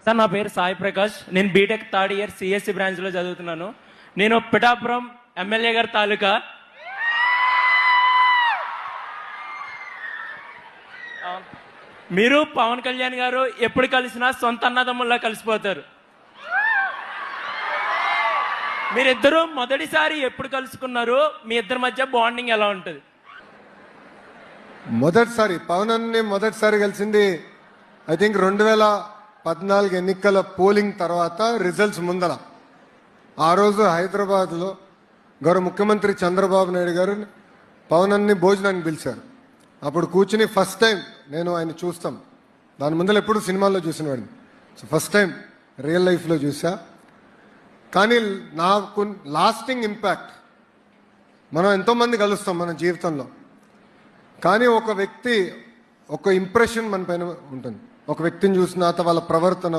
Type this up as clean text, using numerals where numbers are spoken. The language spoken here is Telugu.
సార్ నా పేరు సాయి ప్రకాష్. నేను బీటెక్ థర్డ్ ఇయర్ సిఎస్సి బ్రాంచ్లో చదువుతున్నాను. నేను పిఠాపురం ఎమ్మెల్యే గారి తాలూకా. మీరు పవన్ కళ్యాణ్ గారు ఎప్పుడు కలిసినా సొంత అన్నదమ్ముల్లా కలిసిపోతారు. మీరిద్దరూ మొదటిసారి ఎప్పుడు కలుసుకున్నారు? మీ ఇద్దరి మధ్య బాండింగ్ ఎలా ఉంటుంది? మొదటిసారి పవన్ అన్ని మొదటిసారి కలిసింది ఐ థింక్ 2014 ఎన్నికల పోలింగ్ తర్వాత రిజల్ట్స్ ముందర. ఆ రోజు హైదరాబాద్లో గౌరవ ముఖ్యమంత్రి చంద్రబాబు నాయుడు గారు పవన్ అన్ని భోజనానికి పిలిచారు. అప్పుడు కూర్చుని ఫస్ట్ టైం నేను ఆయన చూస్తాం. దాని ముందర ఎప్పుడు సినిమాల్లో చూసినవాడిని. సో ఫస్ట్ టైం రియల్ లైఫ్లో చూసా. కానీ నాకు లాస్టింగ్ ఇంపాక్ట్, మనం ఎంతోమంది కలుస్తాం మన జీవితంలో, కానీ ఒక వ్యక్తి ఒక ఇంప్రెషన్ మన పైన ఉంటుంది. ఒక వ్యక్తిని చూసిన తర్వాత వాళ్ళ ప్రవర్తన,